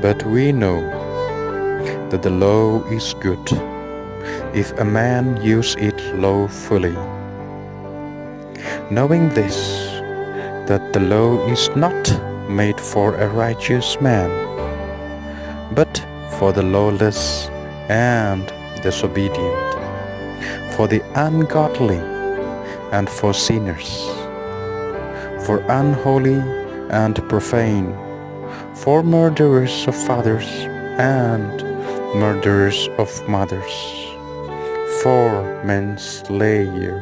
But we know that the law is good if a man use it lawfully. Knowing this, that the law is not made for a righteous man, but for the lawless and disobedient, for the ungodly and for sinners, for unholy and profane, for murderers of fathers and murderers of mothers, for manslayer,